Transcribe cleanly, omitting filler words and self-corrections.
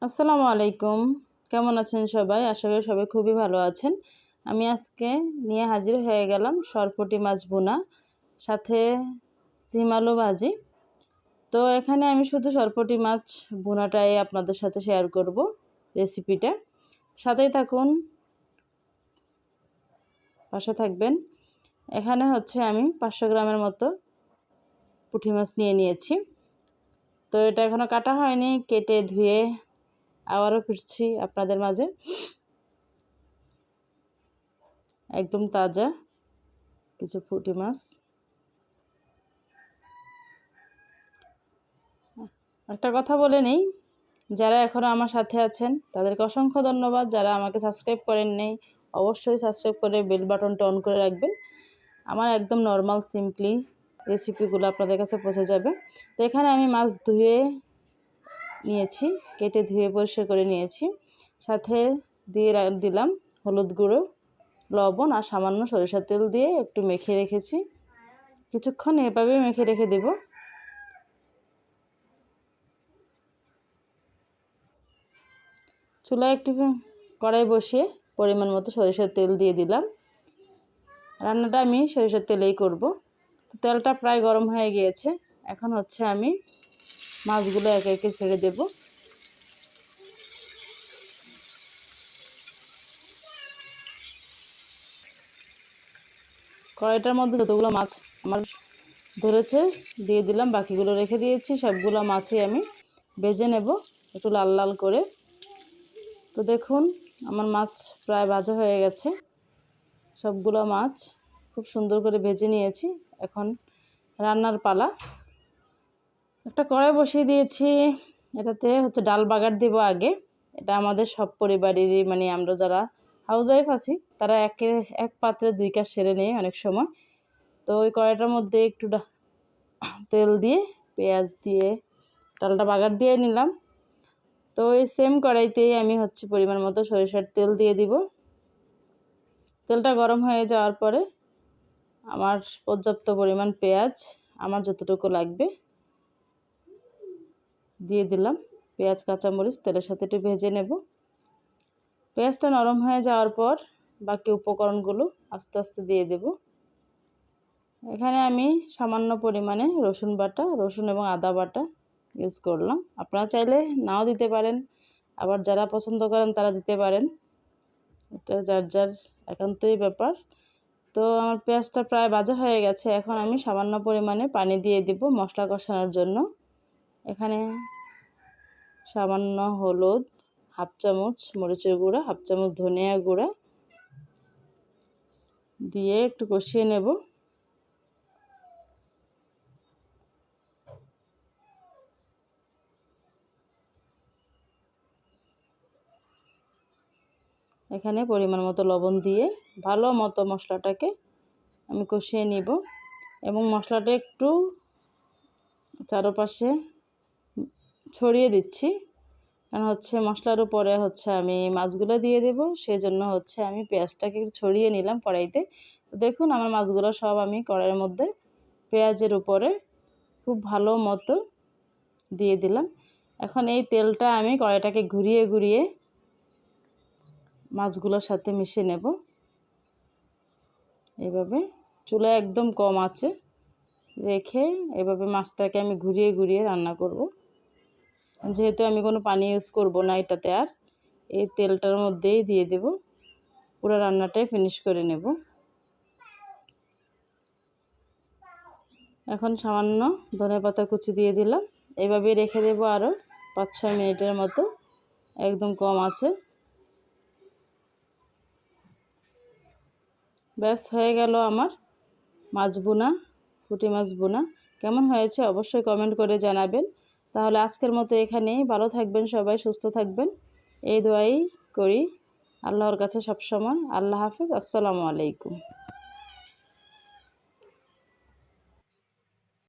আসসালামু আলাইকুম। কেমন আছেন সবাই? আশা করি সবাই খুবই ভালো আছেন। আমি আজকে নিয়ে হাজির হয়ে গেলাম শরপুটি মাছ ভুনা, সাথে সিম আলু ভাজি। তো এখানে আমি শুধু শরপুটি মাছ ভুনাটাই আপনাদের সাথে শেয়ার করব রেসিপিটা। সাথেই থাকুন, পাশে থাকবেন। এখানে হচ্ছে আমি 500 গ্রামের মতো পুঁটি মাছ নিয়েছি। তো এটা এখনও কাটা হয়নি, কেটে ধুয়ে আবারও ফিরছি আপনাদের মাঝে। একদম তাজা কিছু পুঁটি মাছ। একটা কথা বলে নেই, যারা এখনও আমার সাথে আছেন তাদেরকে অসংখ্য ধন্যবাদ। যারা আমাকে সাবস্ক্রাইব করেন নেই, অবশ্যই সাবস্ক্রাইব করে বেল বাটনটা অন করে রাখবেন। আমার একদম নর্মাল সিম্পলি রেসিপিগুলো আপনাদের কাছে পৌঁছে যাবে। তো এখানে আমি মাছ ধুয়ে নিয়েছি, কেটে ধুয়ে পরিষ্কার করে নিয়েছি। সাথে দিলাম হলুদ গুঁড়ো, লবণ আর সামান্য সরিষার তেল দিয়ে একটু মেখে রেখেছি। কিছুক্ষণ এভাবে মেখে রেখে দেব। চুলায় একটু কড়াই বসিয়ে পরিমাণ মতো সরিষার তেল দিয়ে দিলাম। রান্নাটা আমি সরিষার তেলেই করব। তো তেলটা প্রায় গরম হয়ে গিয়েছে। এখন হচ্ছে আমি মাছগুলো একে একে ছেড়ে দেব। কড়াইটার মধ্যে যতগুলো মাছ আমার ধরেছে দিয়ে দিলাম, বাকিগুলো রেখে দিয়েছি। সবগুলো মাছই আমি ভেজে নেব একটু লাল লাল করে। তো দেখুন আমার মাছ প্রায় ভাজা হয়ে গেছে। সবগুলো মাছ খুব সুন্দর করে ভেজে নিয়েছি। এখন রান্নার পালা। একটা কড়াই বসিয়ে দিয়েছি, এটাতে হচ্ছে ডাল বাগার দেব আগে। এটা আমাদের সব পরিবারেরই, মানে আমরা যারা হাউস ওয়াইফ আছি তারা এক পাত্রে 2 কাজ সেরে নেয় অনেক সময়। তো ওই কড়াইটার মধ্যে একটু তেল দিয়ে পেঁয়াজ দিয়ে ডালটা বাগার দিয়ে নিলাম। তো ওই সেম কড়াইতেই আমি হচ্ছে পরিমাণ মতো সরিষার তেল দিয়ে দিব। তেলটা গরম হয়ে যাওয়ার পরে আমার পর্যাপ্ত পরিমাণ পেঁয়াজ, আমার যতটুকু লাগবে দিয়ে দিলাম। পেঁয়াজ কাঁচামরিচ তেলের সাথে একটু ভেজে নেব। পেঁয়াজটা নরম হয়ে যাওয়ার পর বাকি উপকরণগুলো আস্তে আস্তে দিয়ে দেব। এখানে আমি সামান্য পরিমাণে রসুন বাটা, রসুন এবং আদা বাটা ইউজ করলাম। আপনারা চাইলে নাও দিতে পারেন, আবার যারা পছন্দ করেন তারা দিতে পারেন। এটা যার যার একান্তই ব্যাপার। তো আমার পেঁয়াজটা প্রায় ভাজা হয়ে গেছে। এখন আমি সামান্য পরিমাণে পানি দিয়ে দেব মশলা কষানোর জন্য। এখানে সামান্য হলুদ, হাফ চামচ মরিচের গুঁড়া, হাফ চামচ ধনিয়া গুঁড়া দিয়ে একটু কষিয়ে নেব। এখানে পরিমাণ মতো লবণ দিয়ে ভালো মতো মশলাটাকে আমি কষিয়ে নিব এবং মশলাটা একটু চারপাশে ছড়িয়ে দিচ্ছি, কারণ হচ্ছে মশলার উপরে হচ্ছে আমি মাছগুলো দিয়ে দেব। সেই জন্য হচ্ছে আমি পেঁয়াজটাকে একটু ছড়িয়ে নিলাম কড়াইতে। দেখুন আমার মাছগুলো সব আমি কড়াইয়ের মধ্যে পেঁয়াজের উপরে খুব ভালো মতো দিয়ে দিলাম। এখন এই তেলটা আমি কড়াইটাকে ঘুরিয়ে ঘুরিয়ে মাছগুলোর সাথে মিশিয়ে নেব। এভাবে চুলায় একদম কম আঁচে রেখে এভাবে মাছটাকে আমি ঘুরিয়ে ঘুরিয়ে রান্না করব। যেহেতু আমি কোনো পানি ইউজ করব না এটাতে, আর এই তেলটার মধ্যেই দিয়ে দেব। পুরো রান্নাটাই ফিনিশ করে নেব। এখন সামান্য ধনেপাতা কুচি দিয়ে দিলাম। এভাবে রেখে দেব আরও 5-6 মিনিটের মতো, একদম কম আছে। ব্যাস হয়ে গেল আমার মাছ ভুনা, পুঁটি মাছ ভুনা। কেমন হয়েছে অবশ্যই কমেন্ট করে জানাবেন। তাহলে আজকের মতো এখানেই। ভালো থাকবেন সবাই, সুস্থ থাকবেন, এই দোয়াই করি আল্লাহর কাছে সবসময়। আল্লাহ হাফেজ। আসসালামু আলাইকুম।